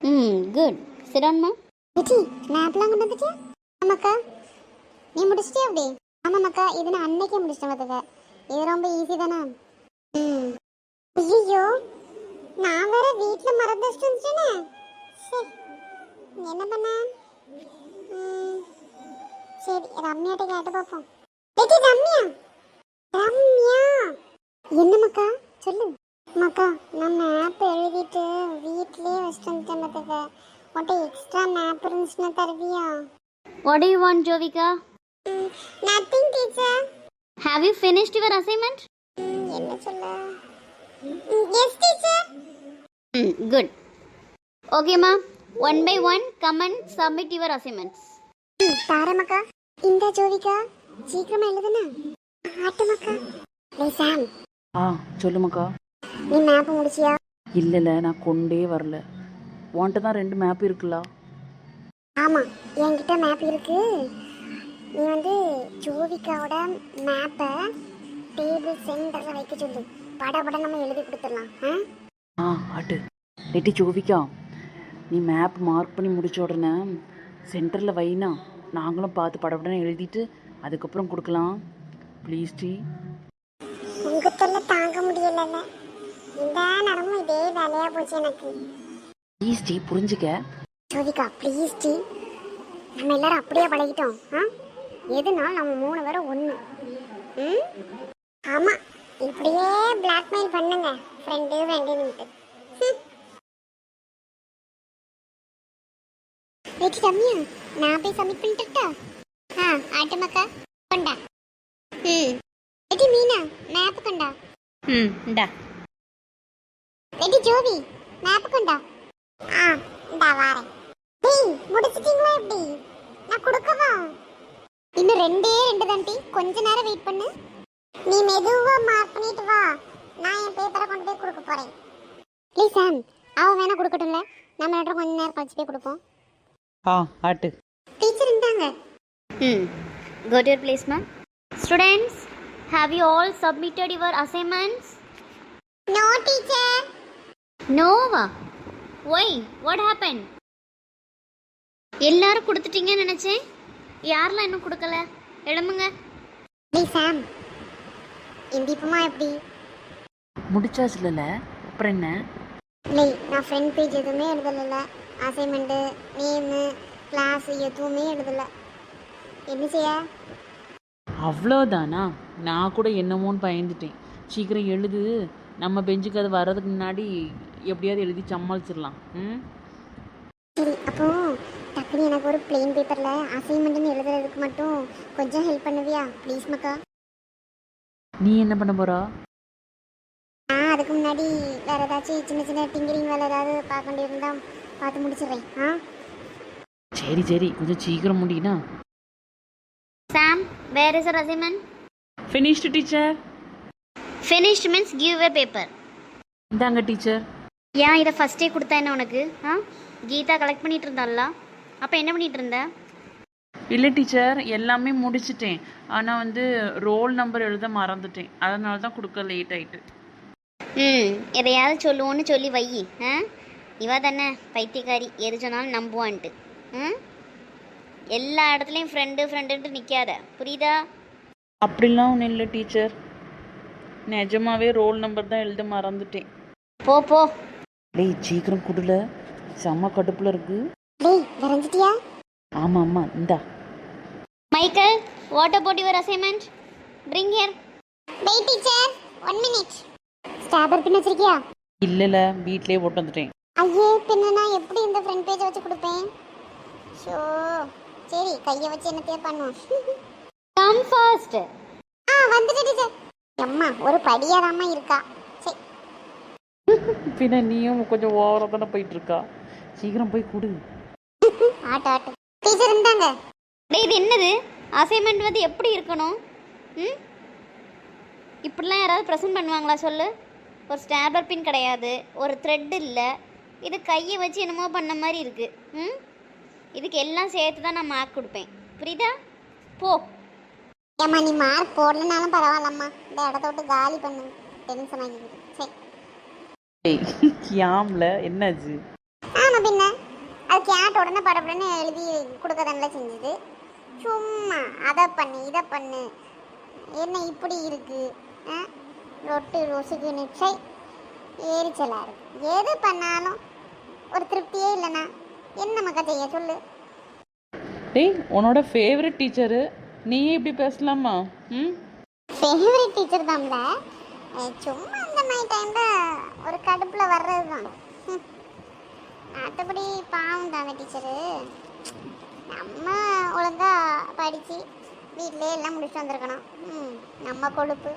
Good. Sit down மா. விஜி மேப்லாம் கொண்டு வந்துட்டியா? ஆமாக்கா. நீ முடிச்சிட்டியா அப்படி? ஆமாம்மாக்கா, இது நான் அன்னைக்கே முடிச்சிட்டேன் பார்த்துக்க. இது ரொம்ப ஈஸி தானே? ம். ஐயோ, நான் வேற வீட்டில் மறந்து வச்சுட்டு வந்துட்டேனே. சரி, என்ன பண்ண? ம், சரி ரம்யாட்ட கேட்டு பார்ப்போம். விஜி ரம்யா, ரம்யா என்னம்மாக்கா சொல்லு. அம்மாக்கா, நான் மேப் எழுதிட்டு வீட்லயே வச்சுட்டு வந்துட்டேன் பார்த்துக்க. உன்கிட்ட எக்ஸ்ட்ரா மேப் இருந்துச்சுன்னா தருவியா? What do you want, Jovika? Nothing teacher. Have you finished your assignment? என்ன சொல்ல? Yes teacher. Good. Okay, ma. One by one, come and submit your assignments. தாரமக்கா. இந்த ஜோவிகா சீக்கிரமா எழுதுனா. ஆட்டமக்கா. டேய் சாம். சொல்லுமாக்கா. நீ மேப் முடிச்சியா? இல்லைல்ல, நான் கொண்டே வரல. உன்கிட்ட தான் 2 மேப் இருக்குல்ல? ஆமா, என்கிட்ட மேப் இருக்கு. நீ வந்து ஜோவிகாவோட மேப்பை டேபிள் சென்டரில் வைக்க சொல்லு. பட நம்ம எழுதி கொடுத்துடலாம். ஆட்டு நெட்டி ஜோவிக்கா, நீ மேப் மார்க் பண்ணி முடிச்ச உடனே சென்டரில் வைனா நாங்களும் பார்த்து படப்படன்னு எழுதிட்டு அதுக்கப்புறம் கொடுக்கலாம். ப்ளீஸ் டி. உங்க தொல்லை தாங்க முடியல. இந்த நேரமும் இதே வேலையா போச்சு எனக்கு. ப்ளீஸ் டி, புரிஞ்சுக்க. ஜோவிகா ப்ளீஸ் டி. நம்ம எல்லாரும் அப்படியே பழகிட்டோம். எதுனாலும் நம்ம 3 பேரும் ஒன்று. ஆமா, இப்படியே பிளாக்மெயில் பண்ணுங்க ஃப்ரெண்டு ஃப்ரெண்டுன்னுட்டு. வெற்றி ரம்யா, நான் போய் சப்மிட் பண்ணிட்டுட்டா? ஆட்டமாக்கா கொண்டா. வெற்றி மீனா மேப் கொண்டா. இந்தா. வெற்றி ஜோவி மேப் கொண்டா. இந்தா வாரேன். டேய் முடிச்சிட்டீங்களா எப்படி? நான் கொடுக்கவா? இன்னும் 2 தான் டி. கொஞ்ச நேரம் வெயிட் பண்ணு. நீ மெதுவா மார்க் பண்ணிட்டு வா. நான் என் பேப்பரை கொண்டு போய் கொடுக்க போறேன். ப்ளீஸ் சாம், அவ வேணா கொடுக்கட்டும்ல. நம்ம ரெண்டும் கொஞ்ச நேரம் கழிச்சு போய் கொடுப்போம். ஆட்டு. டீச்சர் இருந்தாங்க. Go to your place, ma'am. Students, have you all submitted your assignments? No teacher. No. Why? What happened? எல்லாரும் கொடுத்துட்டீங்கன்னு நினைச்சேன். யாரெல்லாம் இன்னும் கொடுக்கல? எழுமுங்க. ப்ளீஸ் சாம், இந்திப்பமா எப்படி? முடிச்சாச்சுல, அப்புறம் என்ன? இல்லை, நான் ஃப்ரண்ட் பேஜ் எதுவுமே எழுதலைல்ல. அசைன்மெண்ட்டு, நேமு, கிளாஸ் எதுவுமே எழுதலை. என்ன செய்ய? அவ்வளோதானா? நான் கூட என்னமோன்னு பயந்துட்டேன். சீக்கிரம் எழுது, நம்ம பெஞ்சுக்கு அது வர்றதுக்கு முன்னாடி எப்படியாவது எழுதி சமாளிச்சிடலாம். சரி, அப்போ டக்குனு எனக்கு ஒரு பிளெயின் பேப்பரில் அசைன்மெண்ட்டுன்னு எழுதுறதுக்கு மட்டும் கொஞ்சம் ஹெல்ப் பண்ணுவியா ப்ளீஸ் மக்கா? நீ என்ன பண்ண போறா? அதுக்கு முன்னாடி வேறு ஏதாச்சும் சின்ன சின்ன டிங்கரிங் வேலை ஏதாவது பார்க்க வேண்டியிருந்தால் பார்த்து முடிச்சிடுறேன். சரி, கொஞ்சம் சீக்கிரம் முடியுனா. Sam, where is your assignment? Finished, teacher. Finished means give a paper. இந்தாங்க டீச்சர். ஏன் இதை ஃபஸ்ட்டே கொடுத்தா என்ன உனக்கு? கீதா கலெக்ட் பண்ணிட்டு இருந்தால, அப்போ என்ன பண்ணிட்டு இருந்த? இல்லை டீச்சர், எல்லாமே முடிச்சிட்டேன். ஆனால் வந்து ரோல் நம்பர் எழுத மறந்துட்டேன். அதனால தான் கொடுக்க லேட் ஆயிட்டு. எதையாவது சொல்லுவோன்னு சொல்லி வை. இவ தானே பைத்தியக்காரி, எது சொன்னாலும் நம்புவான்ட்டு. எல்லா இடத்துலையும் ஃப்ரெண்டுன்ட்டு நிற்காத, புரியுதா? அப்படிலாம் ஒன்றும் இல்லை டீச்சர், நிஜமாவே ரோல் நம்பர் தான் எழுத மறந்துட்டேன். போ. டேய் சீக்கிரம் குடுல, செம்ம கடுப்புல இருக்கு. டேய் வரைஞ்சிட்டியா? ஆமா இந்தா. Michael, what about your assignment? Bring here. Wait teacher, 1 minute. Stapler pin வச்சிருக்கியா? இல்லல, வீட்லயே போட்டு வந்துட்டேன். ஐயே, பின்ன நான் எப்படி இந்த ஃப்ரண்ட் பேஜ் வச்சு கொடுப்பேன்? ஷோ, சரி கையை வச்சு என்னத்தையே பண்ணுவோம். Come fast. வந்துட்டு டீச்சர். அம்மா ஒரு படியாதாம்மா இருக்கா. சரி. பின்ன நீயும் கொஞ்சம் ஓவரா தானே போயிட்டு இருக்கா. சீக்கிரம் போய் கொடு. ஆட்டு டீச்சர் இருந்தாங்க. டேய், இது என்னது? அசைன்மெண்ட் வந்து எப்படி இருக்கணும்? இப்படிலாம் யாராவது ப்ரெசென்ட் பண்ணுவாங்களா சொல்லு? ஒரு ஸ்டாப்லர் பின் கிடையாது, ஒரு த்ரெட் இல்லை. இது கையை வச்சு என்னமோ பண்ண மாதிரி இருக்குது. இதுக்கு எல்லாம் சேர்த்து தான் நான் மார்க் கொடுப்பேன், புரியுதா? போ. ஏம்மா நீ மார்க் போடலனாலும் பரவாயில்லம்மா, இந்த இடத்த விட்டு காலி பண்ணு. டென்ஷன் ஆகிடுது. சரி யாம்ல என்னாச்சு? நான் பின்ன அது கேட்ட உடனே படப்படன்னு எழுதி கொடுக்க தானே செஞ்சுது. சும்மா அதை பண்ணு இதை பண்ணு, என்ன இப்படி இருக்கு, ரொட்டு ரோசுக்கு நிச்சை எரிச்சலாக இருக்கு. எது பண்ணாலும் ஒரு திருப்தியே இல்லைண்ணா என்ன மக்கா செய்ய சொல்லு. டேய் உன்னோட ஃபேவரட் டீச்சரு நீயே இப்படி பேசலாமா? ம் ஃபேவரட் டீச்சர் தான்ல, சும்மா அந்த மாதிரி டைமில் ஒரு கடுப்பில் வர்றது தான். மற்றபடி பாவம் தான் அந்த டீச்சரு. நம்ம ஒழுங்காக படித்து வீட்டிலே எல்லாம் முடிச்சுட்டு வந்திருக்கணும். நம்ம கொழுப்பு